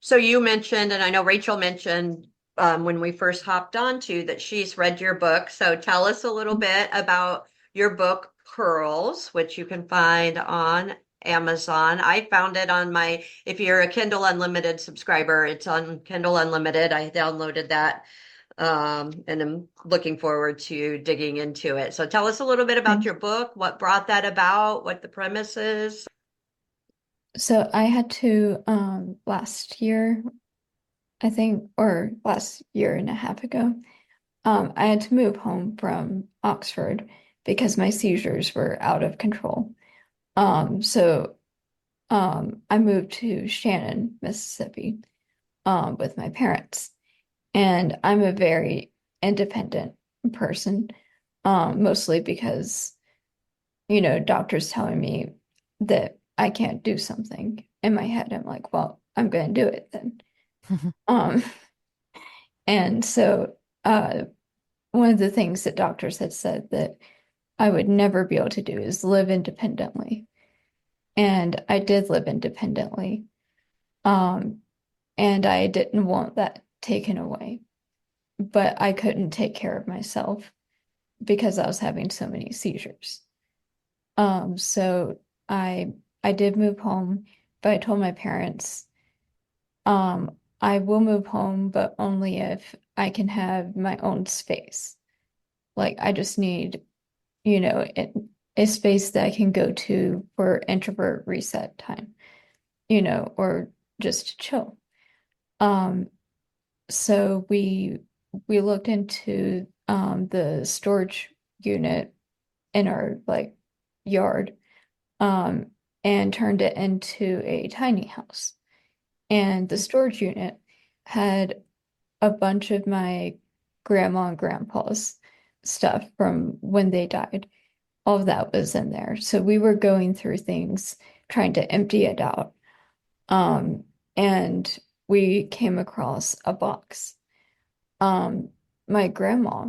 So you mentioned, and I know Rachel mentioned when we first hopped on to that she's read your book. So tell us a little bit about your book, Pearls, which you can find on Amazon. I found it on if you're a Kindle Unlimited subscriber, it's on Kindle Unlimited. I downloaded that, and I'm looking forward to digging into it. So tell us a little bit about Thank your book, what brought that about, what the premise is. So I had to last year, I think, or last year and a half ago, I had to move home from Oxford because my seizures were out of control. So I moved to Shannon, Mississippi, with my parents. And I'm a very independent person, mostly because, doctors telling me that I can't do something. In my head, I'm like, well, I'm going to do it then. Um, and so one of the things that doctors had said that I would never be able to do is live independently. And I did live independently. Um, and I didn't want that taken away. But I couldn't take care of myself because I was having so many seizures. So I did move home, but I told my parents, I will move home, but only if I can have my own space. Like I just need, a space that I can go to for introvert reset time, or just to chill. Um, so we looked into the storage unit in our like yard, um, and turned it into a tiny house. And the storage unit had a bunch of my grandma and grandpa's stuff from when they died. All of that was in there. So we were going through things, trying to empty it out. And we came across a box. Um, my grandma,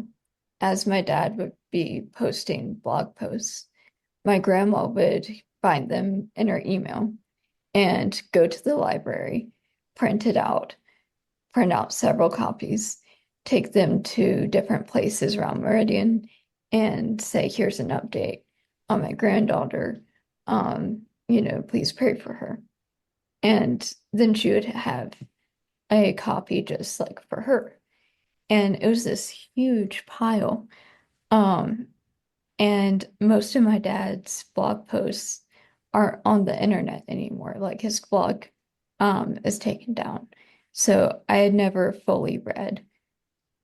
as my dad would be posting blog posts, my grandma would find them in her email and go to the library, print it out, print out several copies, take them to different places around Meridian, and say, here's an update on my granddaughter. Please pray for her. And then she would have a copy just like for her. And it was this huge pile. Um, and most of my dad's blog posts aren't on the internet anymore. Like his blog is taken down. So I had never fully read,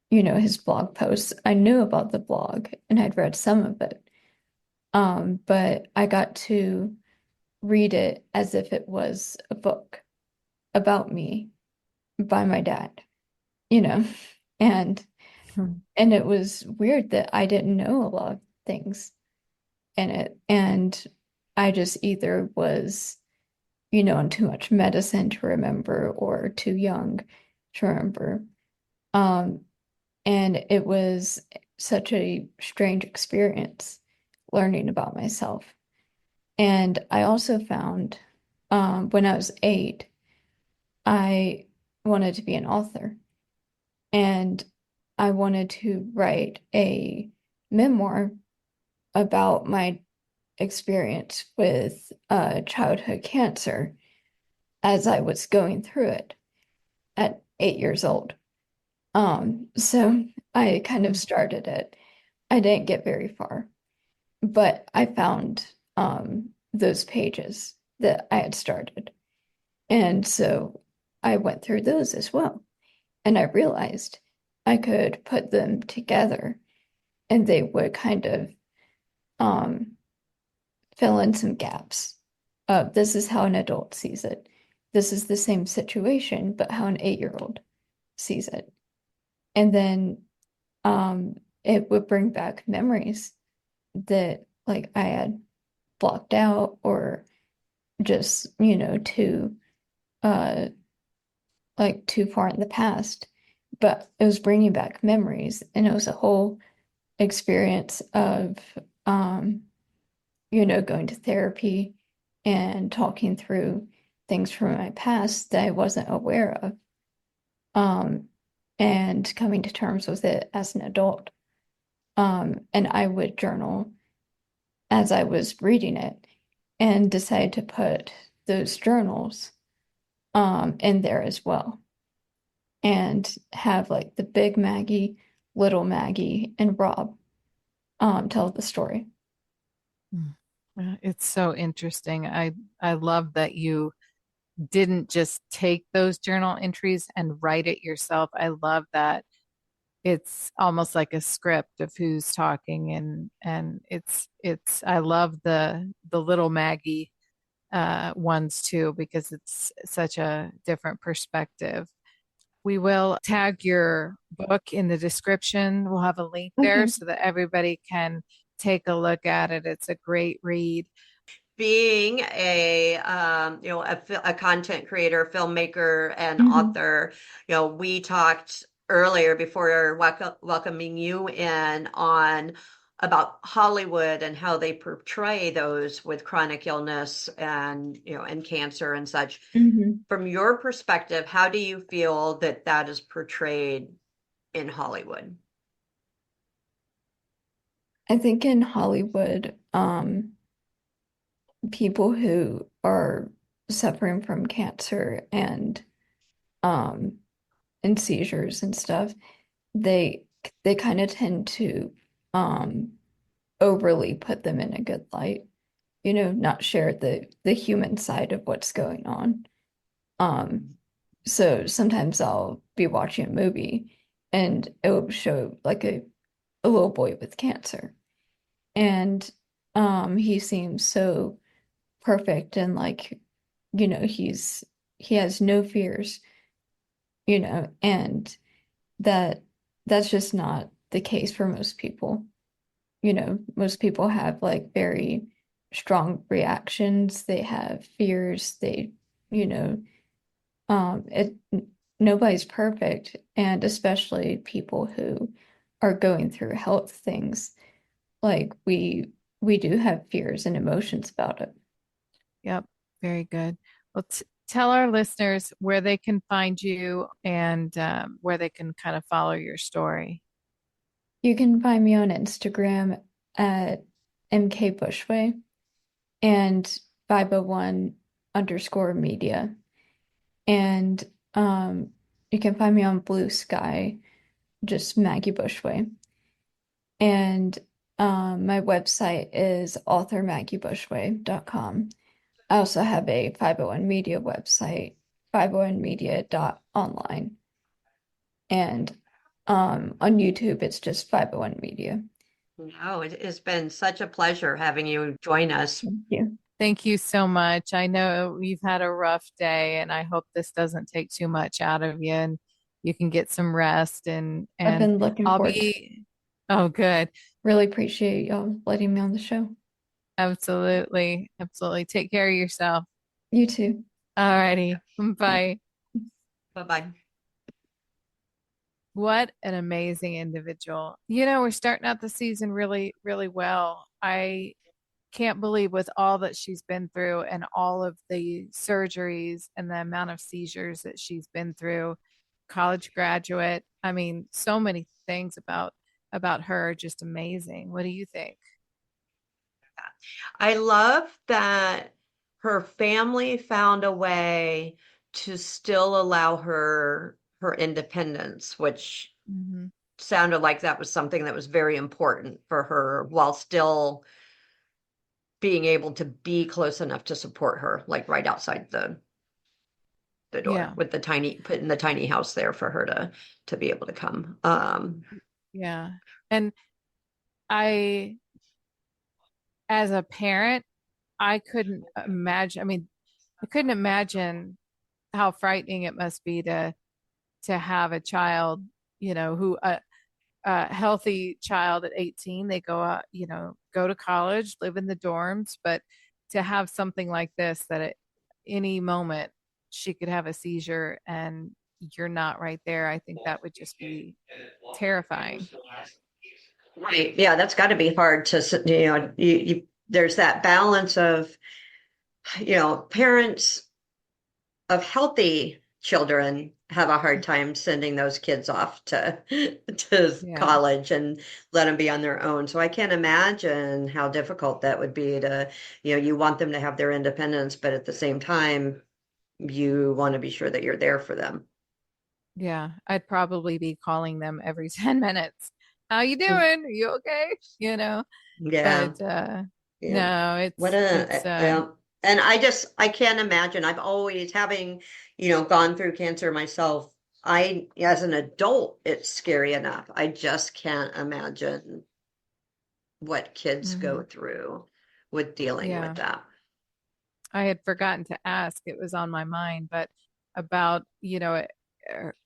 his blog posts. I knew about the blog and I'd read some of it. But I got to read it as if it was a book about me by my dad, you know, and and it was weird that I didn't know a lot of things in it, and I just either was, on too much medicine to remember or too young to remember. Um, and it was such a strange experience learning about myself. And I also found when I was 8, I wanted to be an author and I wanted to write a memoir about my experience with childhood cancer as I was going through it at 8 years old. So I kind of started it. I didn't get very far, but I found those pages that I had started. And so I went through those as well. And I realized I could put them together and they would kind of um, fill in some gaps. This is how an adult sees it. This is the same situation, but how an 8-year-old sees it. And then it would bring back memories that like I had blocked out or just, too too far in the past. But it was bringing back memories and it was a whole experience of going to therapy and talking through things from my past that I wasn't aware of. And coming to terms with it as an adult. And I would journal as I was reading it and decided to put those journals in there as well. And have like the big Maggie, little Maggie, and Rob tell the story. It's so interesting. I love that you didn't just take those journal entries and write it yourself. I love that it's almost like a script of who's talking and it's I love the little Maggie ones too because it's such a different perspective. We will tag your book in the description. We'll have a link there Okay. so that everybody can take a look at it. It's a great read. Being a content creator, filmmaker, and Mhm. author, we talked earlier before welcoming you in on about Hollywood and how they portray those with chronic illness and cancer and such. Mhm. From your perspective, how do you feel that that is portrayed in Hollywood? I think in Hollywood, people who are suffering from cancer um and seizures and stuff, they they kind of tend to um overly put them in a good light, not share the human side of what's going on. Um, so sometimes I'll be watching a movie and it will show like a little boy with cancer. And he seems so perfect and like, he has no fears, and that that's just not the case for most people. Most people have like very strong reactions. They have fears. You know, it nobody's perfect, and especially people who are going through health things, like we do have fears and emotions about it. Yep, very good. Well, tell our listeners where they can find you and where they can kind of follow your story. You can find me on Instagram at MK Bushway and 501 underscore media. And you can find me on Blue Sky, just Maggie Bushway. And my website is authormaggiebushway.com. I also have a 501 media website, 501media.online. And on YouTube, it's just 501 Media. No, it has been such a pleasure having you join us. Thank you. Thank you so much. I know you've had a rough day, and I hope this doesn't take too much out of you and you can get some rest I've been looking I'll forward to be oh good. Really appreciate y'all letting me on the show. Absolutely. Absolutely. Take care of yourself. You too. All righty. Bye. Bye-bye. What an amazing individual. You know, we're starting out the season really, really well. I can't believe with all that she's been through and all of the surgeries and the amount of seizures that she's been through, college graduate. I mean, so many things about her, just amazing. What do you think? I love that her family found a way to still allow her independence, which sounded like that was something that was very important for her, while still being able to be close enough to support her, like right outside the door, with putting the tiny house there for her to be able to come. Yeah. And I, as a parent, I couldn't imagine how frightening it must be to have a child, who a healthy child at 18, they go out, go to college, live in the dorms, but to have something like this, that at any moment she could have a seizure and you're not right there, I think that would just be terrifying. Right. Yeah, that's got to be hard to, there's that balance of, parents of healthy children have a hard time sending those kids off to college and let them be on their own. So I can't imagine how difficult that would be to, you want them to have their independence, but at the same time, you want to be sure that you're there for them. Yeah, I'd probably be calling them every 10 minutes. How you doing? Are you okay? Yeah. But no, and I can't imagine. I've always, having, gone through cancer myself, as an adult, it's scary enough. I just can't imagine what kids go through with dealing with that. I had forgotten to ask, it was on my mind, but about,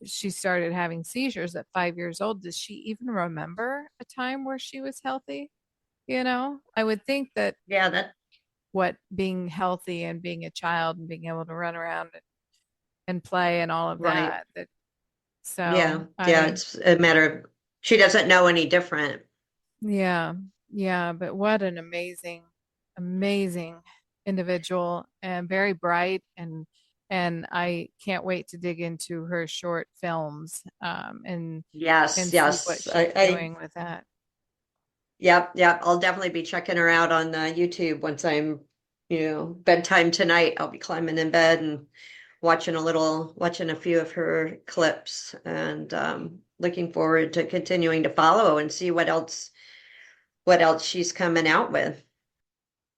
she started having seizures at 5 years old. Does she even remember a time where she was healthy? I would think that, what being healthy and being a child and being able to run around and play and all of that. It's a matter of, she doesn't know any different. Yeah. But what an amazing individual, and very bright, and I can't wait to dig into her short films and see what she's doing with that. Yep. I'll definitely be checking her out on YouTube once I'm, bedtime tonight. I'll be climbing in bed and watching a few of her clips, and looking forward to continuing to follow and see what else she's coming out with.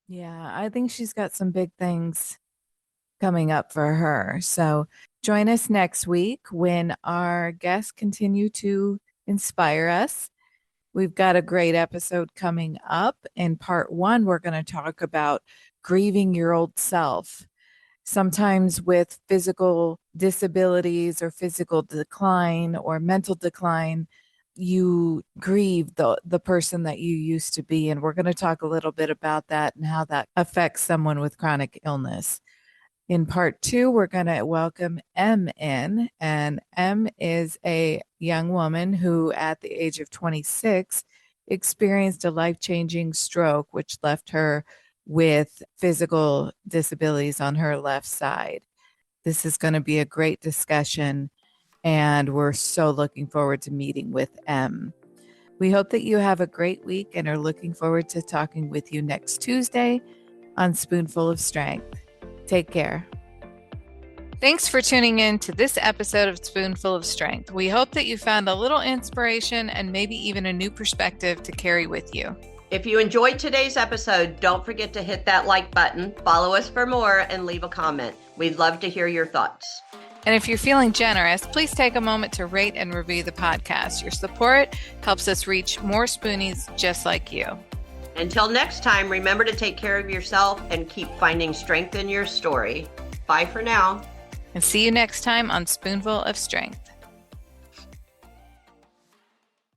Yeah, I think she's got some big things coming up for her. So join us next week when our guests continue to inspire us. We've got a great episode coming up. In part 1, we're going to talk about grieving your old self. Sometimes with physical disabilities or physical decline or mental decline, you grieve the person that you used to be. And we're going to talk a little bit about that and how that affects someone with chronic illness. In part 2, we're going to welcome Em in, and Em is a young woman who at the age of 26 experienced a life-changing stroke, which left her with physical disabilities on her left side. This is going to be a great discussion, and we're so looking forward to meeting with Em. We hope that you have a great week and are looking forward to talking with you next Tuesday on Spoonful of Strength. Take care. Thanks for tuning in to this episode of Spoonful of Strength. We hope that you found a little inspiration and maybe even a new perspective to carry with you. If you enjoyed today's episode, don't forget to hit that like button, follow us for more, and leave a comment. We'd love to hear your thoughts. And if you're feeling generous, please take a moment to rate and review the podcast. Your support helps us reach more spoonies just like you. Until next time, remember to take care of yourself and keep finding strength in your story. Bye for now. And see you next time on Spoonful of Strength.